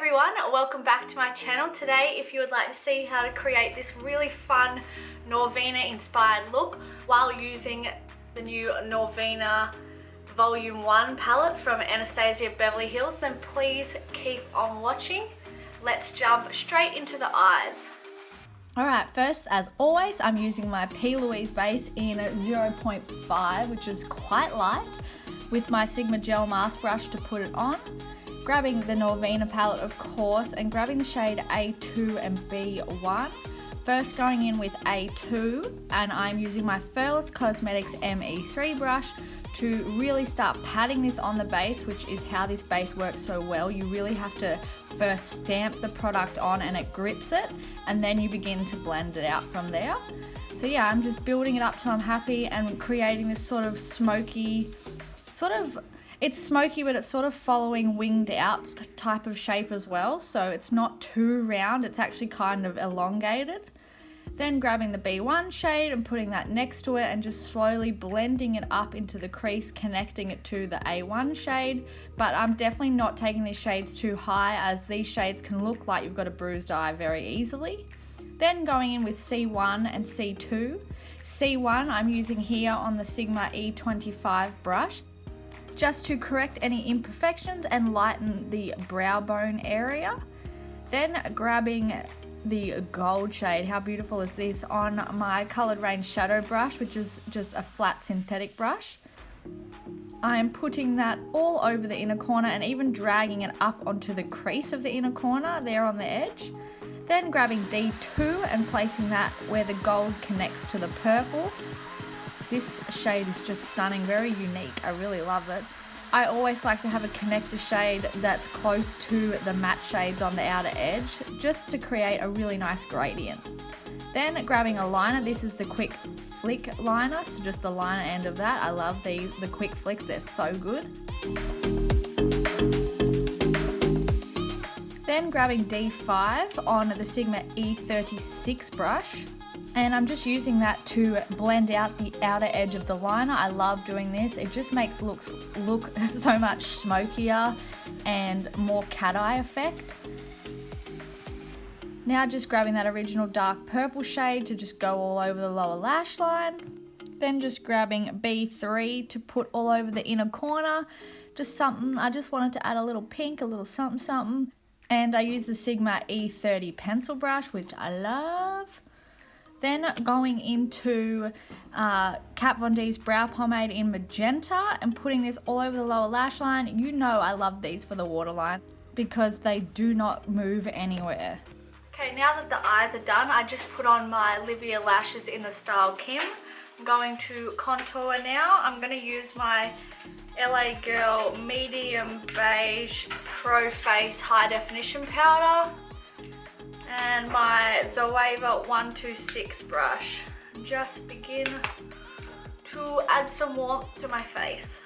everyone, welcome back to my channel. Today, if you would like to see how to create this really fun Norvina inspired look while using the new Norvina Volume 1 palette from Anastasia Beverly Hills, then please keep on watching. Let's jump straight into the eyes. Alright, first as always I'm using my LILYYW base in 0.5, which is quite light, with my Sigma gel mask brush to put it on. Grabbing the Norvina palette of course and grabbing the shade A2 and B1. First going in with A2 and I'm using my Furless Cosmetics ME3 brush to really start patting this on the base, which is how this base works so well. You really have to first stamp the product on and it grips it, and then you begin to blend it out from there. So yeah, I'm just building it up till I'm happy and creating this sort of smoky, it's smoky but it's sort of following winged out type of shape as well. So it's not too round, it's actually kind of elongated. Then grabbing the B1 shade and putting that next to it and just slowly blending it up into the crease, connecting it to the A1 shade. But I'm definitely not taking these shades too high, as these shades can look like you've got a bruised eye very easily. Then going in with C1 and C2. C1 I'm using here on the Sigma E25 brush, just to correct any imperfections and lighten the brow bone area. Then grabbing the gold shade, how beautiful is this, on my Coloured Range shadow brush, which is just a flat synthetic brush. I'm putting that all over the inner corner and even dragging it up onto the crease of the inner corner there on the edge. Then grabbing D2 and placing that where the gold connects to the purple. This shade is just stunning, very unique, I really love it. I always like to have a connector shade that's close to the matte shades on the outer edge, just to create a really nice gradient. Then grabbing a liner, this is the Quick Flick liner, so just the liner end of that. I love the Quick Flicks, they're so good. Then grabbing D5 on the Sigma E36 brush, and I'm just using that to blend out the outer edge of the liner. I love doing this. It just makes looks look so much smokier and more cat eye effect. Now just grabbing that original dark purple shade to just go all over the lower lash line. Then just grabbing B3 to put all over the inner corner. Just something, I just wanted to add a little pink, a little something something. And I use the Sigma E30 pencil brush, which I love. Then going into Kat Von D's brow pomade in Magenta and putting this all over the lower lash line. You know I love these for the waterline because they do not move anywhere. Okay, now that the eyes are done, I just put on my LILYYW lashes in the style Kim. I'm going to contour now. I'm going to use my LA Girl Medium Beige Pro Face High Definition Powder and my Zoeva 126 brush. Just begin to add some warmth to my face.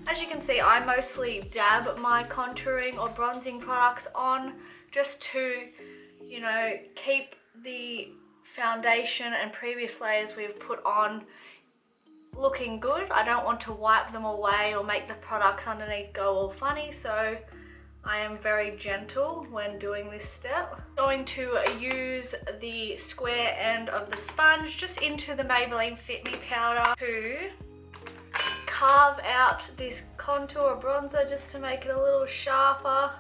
As you can see, I mostly dab my contouring or bronzing products on just to, you know, keep the foundation and previous layers we've put on looking good. I don't want to wipe them away or make the products underneath go all funny, so I am very gentle when doing this step. I'm going to use the square end of the sponge just into the Maybelline Fit Me powder to carve out this contour bronzer just to make it a little sharper.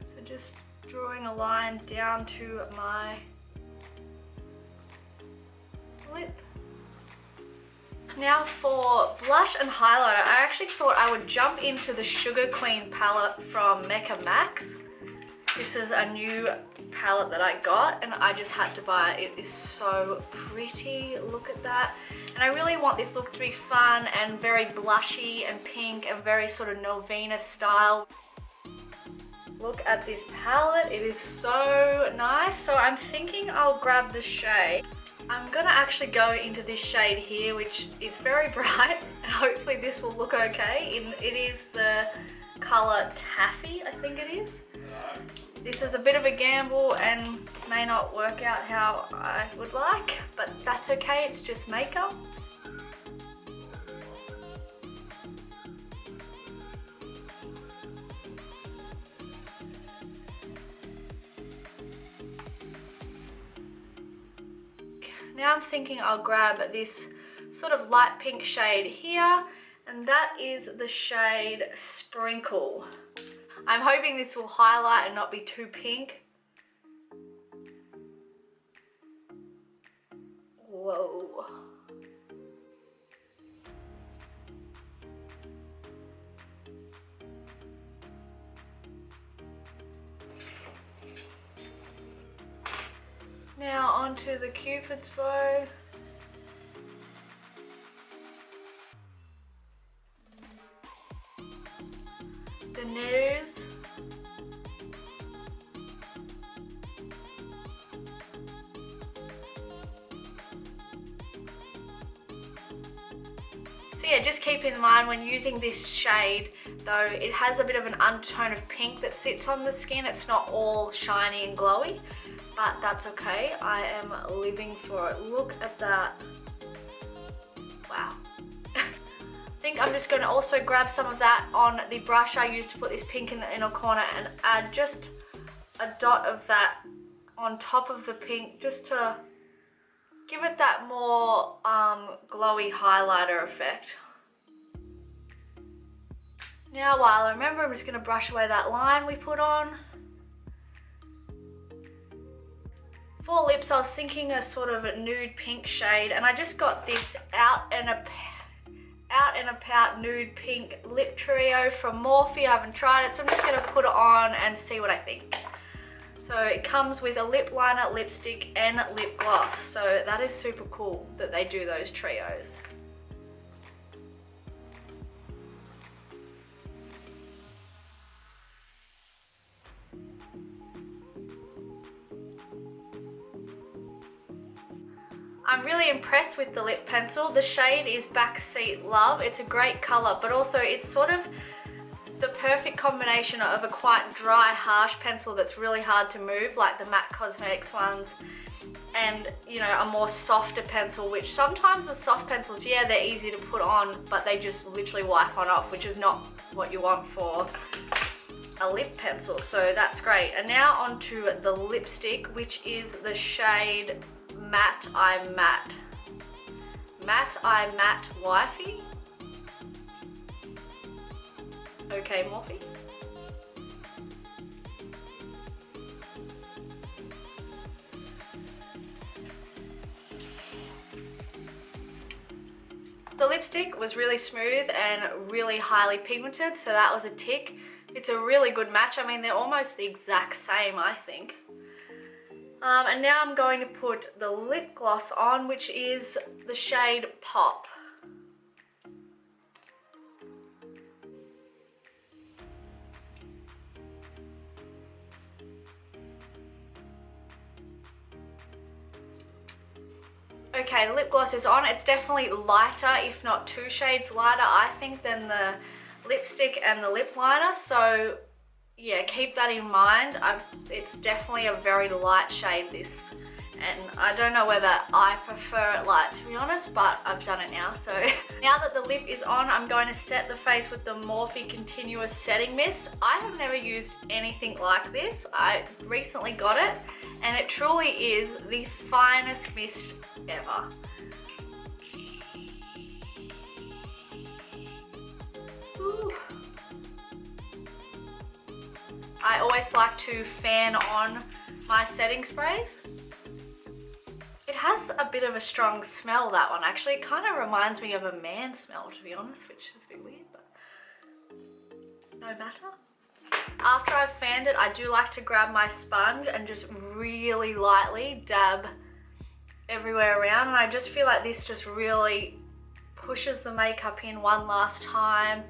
So just drawing a line down to my lip. Now for blush and highlighter, I actually thought I would jump into the Sugar Queen palette from Mecca Max. This is a new palette that I got and I just had to buy it. It is so pretty, look at that. And I really want this look to be fun and very blushy and pink and very sort of Norvina style. Look at this palette, it is so nice. So I'm thinking I'll grab the shade. I'm gonna actually go into this shade here, which is very bright, and hopefully this will look okay. It is the colour Taffy, I think it is. This is a bit of a gamble and may not work out how I would like, but that's okay, it's just makeup. Now I'm thinking I'll grab this sort of light pink shade here, and that is the shade Sprinkle. I'm hoping this will highlight and not be too pink. Whoa. Now onto the Cupid's bow. The nose. So yeah, just keep in mind when using this shade, though, it has a bit of an undertone of pink that sits on the skin. It's not all shiny and glowy, but that's okay. I am living for it. Look at that. Wow. I think I'm just going to also grab some of that on the brush I used to put this pink in the inner corner and add just a dot of that on top of the pink, just to give it that more glowy highlighter effect. Now while I remember, I'm just going to brush away that line we put on. For lips, I was thinking a sort of a nude pink shade, and I just got this Out and About Nude Pink Lip Trio from Morphe. I haven't tried it, so I'm just going to put it on and see what I think. So it comes with a lip liner, lipstick, and lip gloss. So that is super cool that they do those trios. I'm really impressed with the lip pencil. The shade is Backseat Love. It's a great color, but also it's sort of the perfect combination of a quite dry, harsh pencil that's really hard to move, like the MAC Cosmetics ones, and, you know, a more softer pencil, which sometimes the soft pencils, yeah, they're easy to put on, but they just literally wipe on off, which is not what you want for a lip pencil. So that's great. And now onto the lipstick, which is the shade Matte Eye Matte. Matte Eye Matte Wifey. Okay, Morphe. The lipstick was really smooth and really highly pigmented, so that was a tick. It's a really good match. I mean, they're almost the exact same, I think. And now I'm going to put the lip gloss on, which is the shade Pop. Okay, lip gloss is on. It's definitely lighter, if not 2 shades lighter, I think, than the lipstick and the lip liner. So yeah, keep that in mind. It's definitely a very light shade, this. And I don't know whether I prefer it light, to be honest, but I've done it now. So now that the lip is on, I'm going to set the face with the Morphe Continuous Setting Mist. I have never used anything like this. I recently got it, and it truly is the finest mist ever. Ooh. I always like to fan on my setting sprays. It has a bit of a strong smell, that one actually. It kind of reminds me of a man smell, to be honest, which is a bit weird, but no matter. After I've fanned it, I do like to grab my sponge and just really lightly dab everywhere around, and I just feel like this just really pushes the makeup in one last time,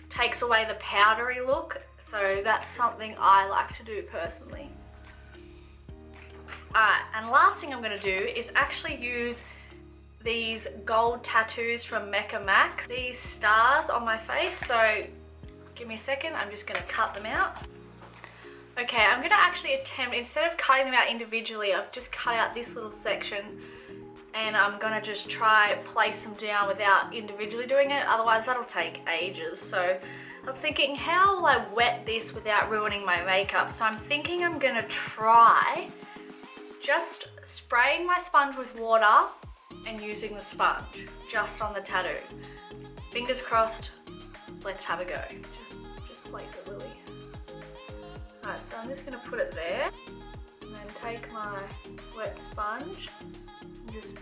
takes away the powdery look. So that's something I like to do personally. Alright, and last thing I'm going to do is actually use these gold tattoos from Mecca Max, these stars on my face. So Give me a second, I'm just gonna cut them out. Okay, I'm gonna actually attempt, instead of cutting them out individually, I've just cut out this little section and I'm gonna just try place them down without individually doing it, otherwise that'll take ages. So I was thinking, how will I wet this without ruining my makeup? So I'm thinking I'm gonna try just spraying my sponge with water and using the sponge just on the tattoo. Fingers crossed, let's have a go. Just place it, Lily. Alright, so I'm just gonna put it there and then take my wet sponge and just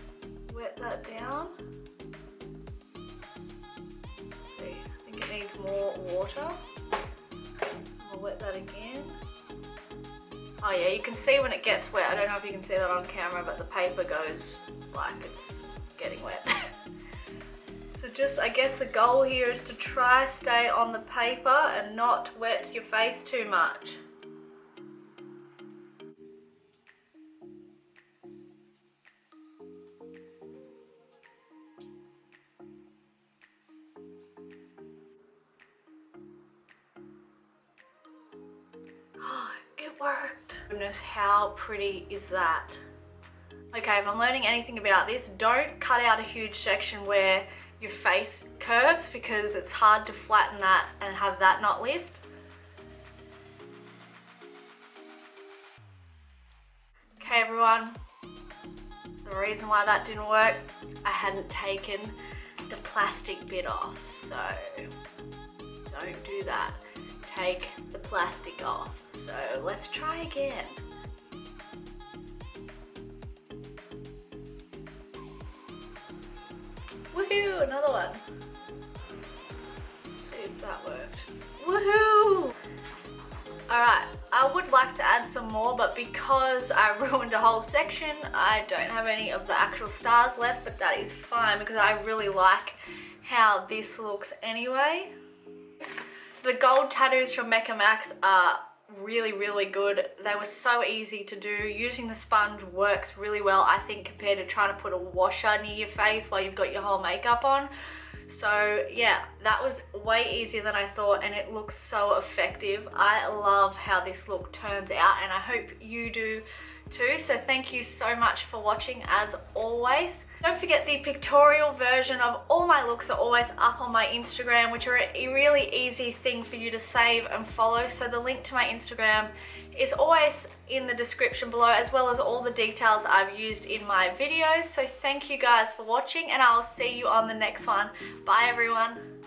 wet that down. See, I think it needs more water. I'll wet that again. Oh yeah, you can see when it gets wet. I don't know if you can see that on camera, but the paper goes like it's getting wet. So just, I guess the goal here is to try stay on the paper and not wet your face too much. It worked. Goodness, how pretty is that? Okay, if I'm learning anything about this, don't cut out a huge section where your face curves because it's hard to flatten that and have that not lift. Okay everyone, the reason why that didn't work, I hadn't taken the plastic bit off, so don't do that. Take the plastic off. So let's try again. Woohoo, another one. Let's see if that worked. Woohoo! Alright, I would like to add some more, but because I ruined a whole section, I don't have any of the actual stars left, but that is fine because I really like how this looks anyway. So the gold tattoos from Mecca Max are really good. They were so easy to do. Using the sponge works really well, I think, compared to trying to put a washer near your face while you've got your whole makeup on. So yeah, that was way easier than I thought and it looks so effective. I love how this look turns out and I hope you do too. So thank you so much for watching as always. Don't forget the pictorial version of all my looks are always up on my Instagram, which are a really easy thing for you to save and follow. So the link to my Instagram is always in the description below, as well as all the details I've used in my videos. So thank you guys for watching and I'll see you on the next one. Bye everyone.